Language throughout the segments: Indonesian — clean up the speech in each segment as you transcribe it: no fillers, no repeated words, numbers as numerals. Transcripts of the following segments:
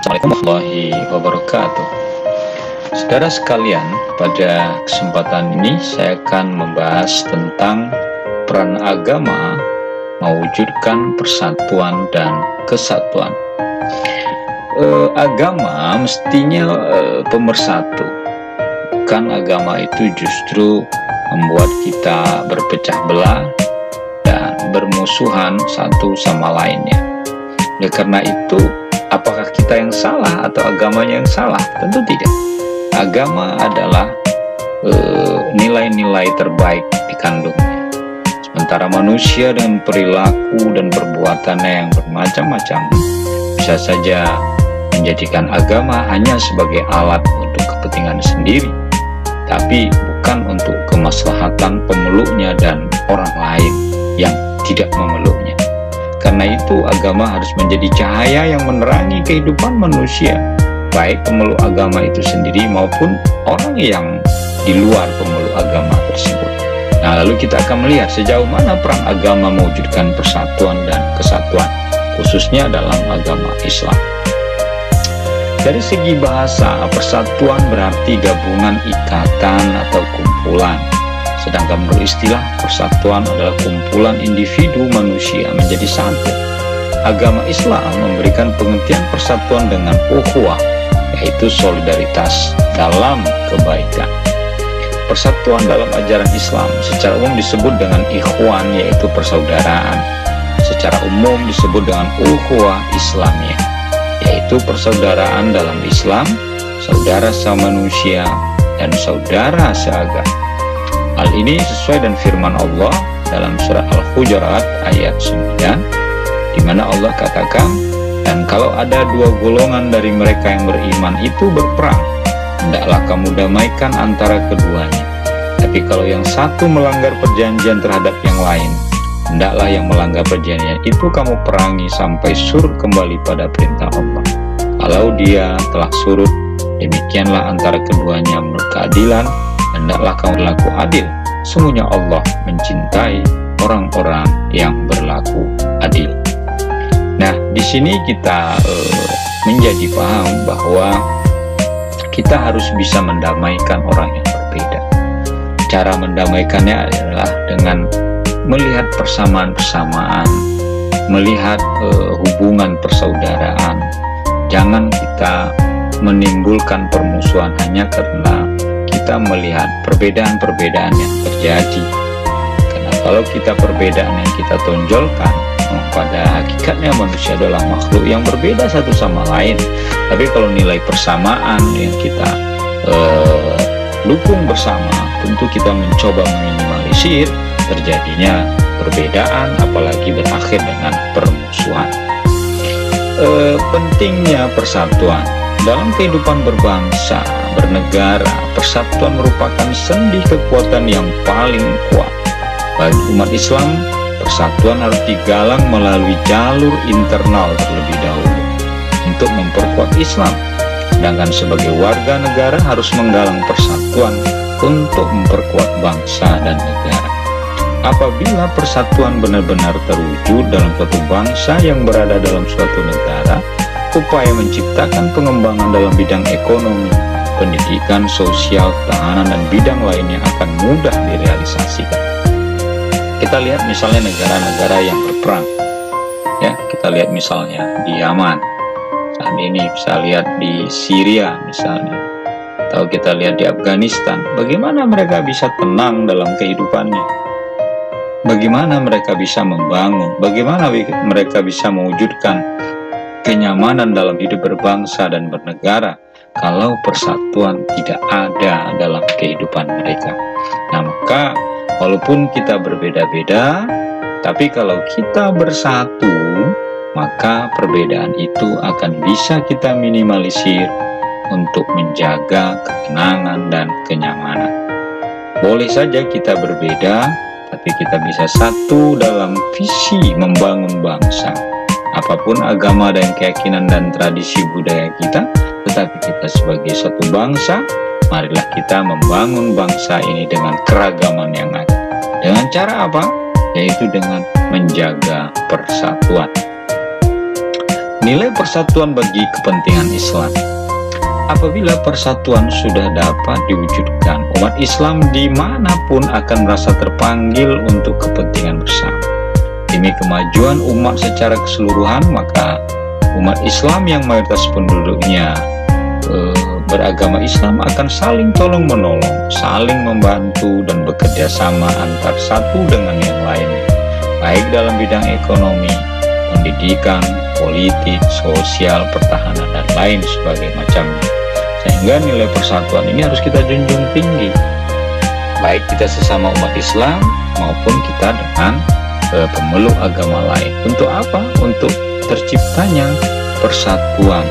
Assalamualaikum warahmatullahi wabarakatuh. Saudara sekalian, pada kesempatan ini saya akan membahas tentang peran agama mewujudkan persatuan dan kesatuan. Agama mestinya pemersatu, bukan agama itu justru membuat kita berpecah belah dan bermusuhan satu sama lainnya. Oleh karena itu, apakah kita yang salah atau agamanya yang salah? Tentu tidak. Agama adalah nilai-nilai terbaik dikandungnya. Sementara manusia dengan perilaku dan perbuatannya yang bermacam-macam bisa saja menjadikan agama hanya sebagai alat untuk kepentingan sendiri, tapi bukan untuk kemaslahatan pemeluknya dan orang lain yang tidak memeluknya. Karena itu agama harus menjadi cahaya yang menerangi kehidupan manusia, baik pemeluk agama itu sendiri maupun orang yang di luar pemeluk agama tersebut. Nah, lalu kita akan melihat sejauh mana peran agama mewujudkan persatuan dan kesatuan, khususnya dalam agama Islam. Dari segi bahasa, persatuan berarti gabungan, ikatan, atau kumpulan. Sedangkan menurut istilah, persatuan adalah kumpulan individu manusia menjadi satu. Agama Islam memberikan pengertian persatuan dengan ukhuwah, yaitu solidaritas dalam kebaikan. Persatuan dalam ajaran Islam secara umum disebut dengan ikhwan, yaitu persaudaraan. Secara umum disebut dengan ukhuwah Islamiyah, yaitu persaudaraan dalam Islam, saudara sama manusia, dan saudara seagama. Hal ini sesuai dengan firman Allah dalam surah Al-Hujurat ayat 9, di mana Allah katakan, dan kalau ada dua golongan dari mereka yang beriman itu berperang, hendaklah kamu damaikan antara keduanya. Tapi kalau yang satu melanggar perjanjian terhadap yang lain, hendaklah yang melanggar perjanjian itu kamu perangi sampai surut kembali pada perintah Allah. Kalau dia telah surut, demikianlah antara keduanya menurut keadilan, hendaklah kamu berlaku adil. Sesungguhnya Allah mencintai orang-orang yang berlaku adil. Nah, di sini kita menjadi paham bahwa kita harus bisa mendamaikan orang yang berbeda. Cara mendamaikannya adalah dengan melihat persamaan-persamaan, melihat hubungan persaudaraan. Jangan kita menimbulkan permusuhan hanya karena kita melihat perbedaan-perbedaan yang terjadi. Karena kalau kita perbedaan yang kita tonjolkan, pada hakikatnya manusia adalah makhluk yang berbeda satu sama lain. Tapi kalau nilai persamaan yang kita dukung bersama, tentu kita mencoba meminimalisir terjadinya perbedaan, apalagi berakhir dengan permusuhan. Pentingnya persatuan dalam kehidupan berbangsa, bernegara. Persatuan merupakan sendi kekuatan yang paling kuat. Bagi umat Islam, persatuan harus digalang melalui jalur internal terlebih dahulu untuk memperkuat Islam. Sedangkan sebagai warga negara harus menggalang persatuan untuk memperkuat bangsa dan negara. Apabila persatuan benar-benar terwujud dalam suatu bangsa yang berada dalam suatu negara, upaya menciptakan pengembangan dalam bidang ekonomi, pendidikan, sosial, ketahanan, dan bidang lainnya akan mudah direalisasikan. Kita lihat misalnya negara-negara yang berperang, ya, kita lihat misalnya di Yaman saat ini, bisa lihat di Syria misalnya, atau kita lihat di Afghanistan. Bagaimana mereka bisa tenang dalam kehidupannya? Bagaimana mereka bisa membangun? Bagaimana mereka bisa mewujudkan kenyamanan dalam hidup berbangsa dan bernegara kalau persatuan tidak ada dalam kehidupan mereka? Nah, maka walaupun kita berbeda-beda, tapi kalau kita bersatu, maka perbedaan itu akan bisa kita minimalisir untuk menjaga ketenangan dan kenyamanan. Boleh saja kita berbeda, tapi kita bisa satu dalam visi membangun bangsa. Apapun agama dan keyakinan dan tradisi budaya kita, tetapi kita sebagai satu bangsa, marilah kita membangun bangsa ini dengan keragaman yang ada. Dengan cara apa? Yaitu dengan menjaga persatuan. Nilai persatuan bagi kepentingan Islam. Apabila persatuan sudah dapat diwujudkan, umat Islam dimanapun akan merasa terpanggil untuk kepentingan bersama. Demi kemajuan umat secara keseluruhan, maka umat Islam yang mayoritas penduduknya beragama Islam akan saling tolong-menolong, saling membantu dan bekerja sama antar satu dengan yang lainnya, baik dalam bidang ekonomi, pendidikan, politik, sosial, pertahanan, dan lain sebagainya macamnya. Sehingga nilai persatuan ini harus kita junjung tinggi, baik kita sesama umat Islam maupun kita dengan pemeluk agama lain. Untuk apa? Untuk terciptanya persatuan.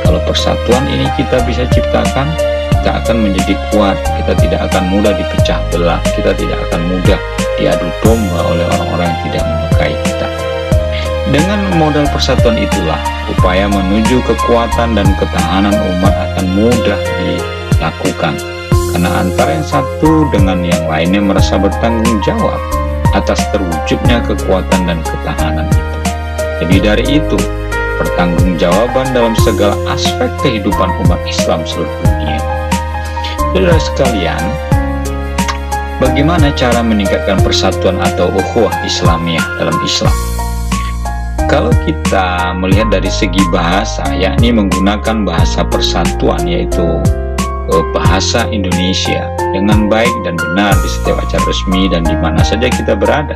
Kalau persatuan ini kita bisa ciptakan, kita akan menjadi kuat, kita tidak akan mudah dipecah belah, kita tidak akan mudah diadu domba oleh orang-orang yang tidak menyukai kita. Dengan modal persatuan itulah, upaya menuju kekuatan dan ketahanan umat akan mudah dilakukan. Karena antara yang satu dengan yang lainnya merasa bertanggung jawab atas terwujudnya kekuatan dan ketahanan itu. Lebih dari itu, pertanggungjawaban dalam segala aspek kehidupan umat Islam seluruh dunia. Saudara sekalian, bagaimana cara meningkatkan persatuan atau ukhuwah Islamiyah dalam Islam? Kalau kita melihat dari segi bahasa, yakni menggunakan bahasa persatuan, yaitu bahasa Indonesia dengan baik dan benar di setiap acara resmi dan di mana saja kita berada.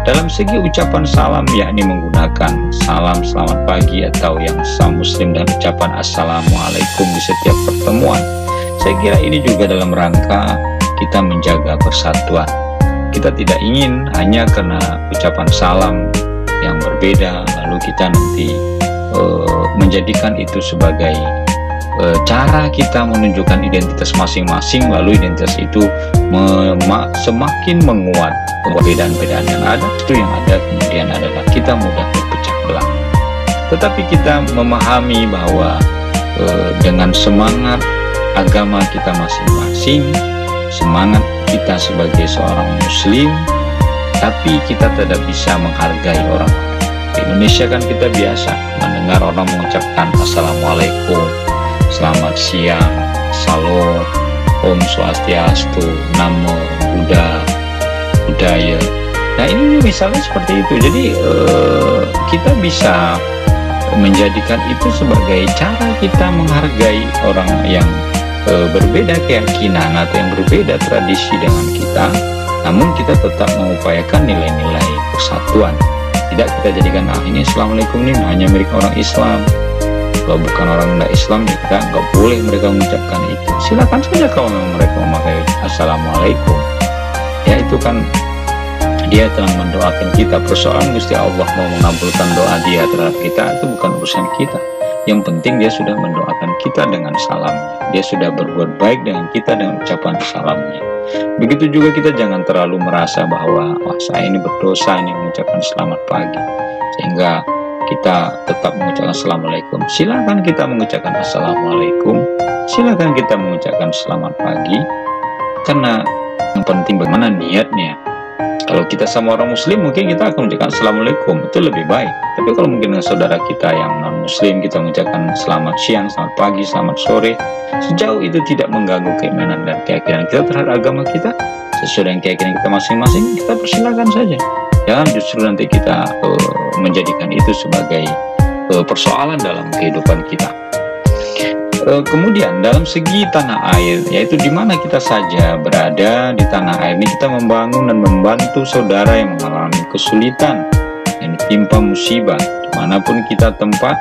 Dalam segi ucapan salam, yakni menggunakan salam selamat pagi atau yang sesama muslim dan ucapan assalamualaikum di setiap pertemuan. Saya kira ini juga dalam rangka kita menjaga persatuan. Kita tidak ingin hanya karena ucapan salam yang berbeda lalu kita nanti menjadikan itu sebagai cara kita menunjukkan identitas masing-masing, lalu identitas itu semakin menguat. Perbedaan-perbedaan yang ada itu yang ada kemudian adalah kita mudah berpecah belah. Tetapi kita memahami bahwa dengan semangat agama kita masing-masing, semangat kita sebagai seorang muslim, tapi kita tidak bisa menghargai orang lain. Di Indonesia kan kita biasa mendengar orang mengucapkan assalamualaikum, selamat siang, salam, om swastiastu, namo budaya. Nah ini misalnya seperti itu. Jadi kita bisa menjadikan itu sebagai cara kita menghargai orang yang berbeda keyakinan atau yang berbeda tradisi dengan kita, namun kita tetap mengupayakan nilai-nilai persatuan. Tidak kita jadikan ini assalamualaikum ini hanya milik orang Islam, kalau bukan orang tidak Islam ya kita nggak boleh mereka mengucapkan itu. Silakan saja kalau memang mereka memakai assalamualaikum, ya itu kan dia telah mendoakan kita. Persoalan Gusti Allah mau mengabulkan doa dia terhadap kita itu bukan urusan kita. Yang penting dia sudah mendoakan kita dengan salamnya, dia sudah berbuat baik dengan kita dengan ucapan salamnya. Begitu juga kita jangan terlalu merasa bahwa wah saya ini berdosa ini mengucapkan selamat pagi, sehingga kita tetap mengucapkan assalamualaikum. Silakan kita mengucapkan assalamualaikum, silakan kita mengucapkan selamat pagi, karena yang penting bagaimana niatnya. Kalau kita sama orang muslim mungkin kita akan mengucapkan assalamualaikum, itu lebih baik. Tapi kalau mungkin dengan saudara kita yang non muslim kita mengucapkan selamat siang, selamat pagi, selamat sore, sejauh itu tidak mengganggu keimanan dan keyakinan kita terhadap agama kita, sesuai dengan keyakinan kita masing-masing, kita persilakan saja. Jangan justru nanti kita menjadikan itu sebagai persoalan dalam kehidupan kita. Kemudian dalam segi tanah air, yaitu di mana kita saja berada di tanah air ini, kita membangun dan membantu saudara yang mengalami kesulitan, yang ditimpa musibah, dimanapun kita tempat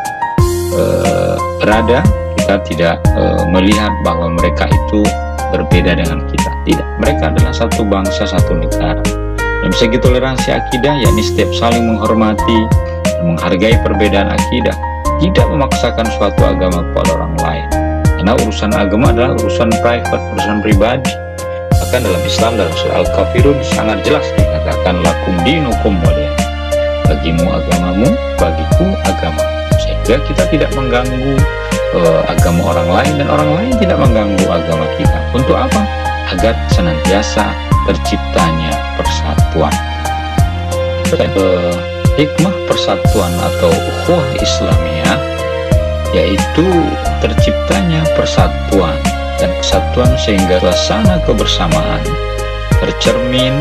berada. Kita tidak melihat bahwa mereka itu berbeda dengan kita. Tidak, mereka adalah satu bangsa, satu negara. Dalam segi toleransi akidah, yakni setiap saling menghormati dan menghargai perbedaan akidah, tidak memaksakan suatu agama kepada orang lain, karena urusan agama adalah urusan private, urusan pribadi. Bahkan dalam Islam, dalam surah Al-Kafirun sangat jelas dikatakan lakum dinukum waliya, bagimu agamamu, bagiku agama. Sehingga kita tidak mengganggu agama orang lain dan orang lain tidak mengganggu agama kita. Untuk apa? Agar senantiasa terciptanya persatuan. Hikmah persatuan atau ukhuwah Islamiyah yaitu terciptanya persatuan dan kesatuan sehingga suasana kebersamaan tercermin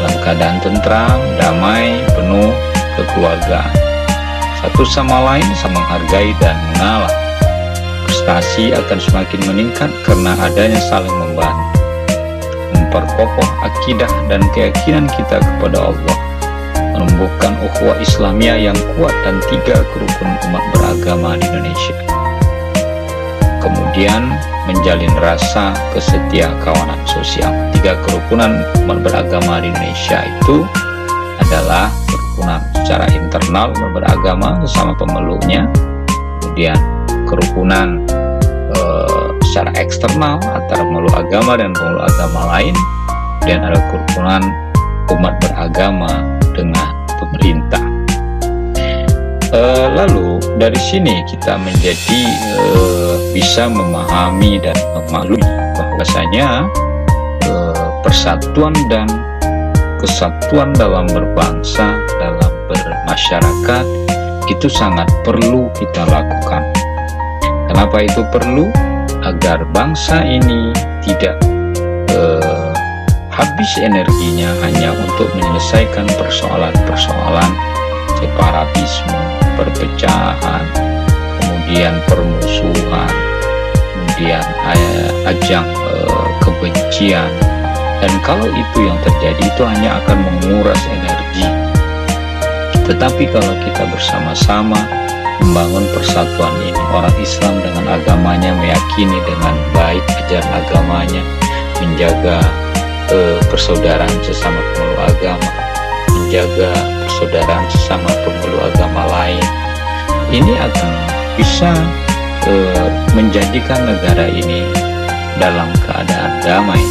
dalam keadaan tentram, damai, penuh kekeluargaan. Satu sama lain saling menghargai dan mengalah. Prestasi akan semakin meningkat karena adanya saling membantu, memperkokoh akidah dan keyakinan kita kepada Allah, menumbuhkan ukhuwah Islamiyah yang kuat dan 3 kerukunan umat beragama di Indonesia. Kemudian menjalin rasa kesetiakawanan sosial. 3 kerukunan umat beragama di Indonesia itu adalah kerukunan secara internal umat beragama sesama pemeluknya, kemudian kerukunan secara eksternal antara pemeluk agama dan pemeluk agama lain, dan ada kerukunan umat beragama dengan pemerintah. Lalu dari sini kita menjadi bisa memahami dan memaklumi bahwasanya persatuan dan kesatuan dalam berbangsa, dalam bermasyarakat itu sangat perlu kita lakukan. Kenapa itu perlu? Agar bangsa ini tidak habis energinya hanya untuk menyelesaikan persoalan-persoalan separatisme, perpecahan, kemudian permusuhan, kemudian ajang kebencian. Dan kalau itu yang terjadi, itu hanya akan menguras energi. Tetapi kalau kita bersama-sama membangun persatuan ini, orang Islam dengan agamanya meyakini dengan baik ajaran agamanya, menjaga persaudaraan sesama pemeluk agama, menjaga persaudaraan sesama pemeluk agama lain, ini akan bisa menjadikan negara ini dalam keadaan damai.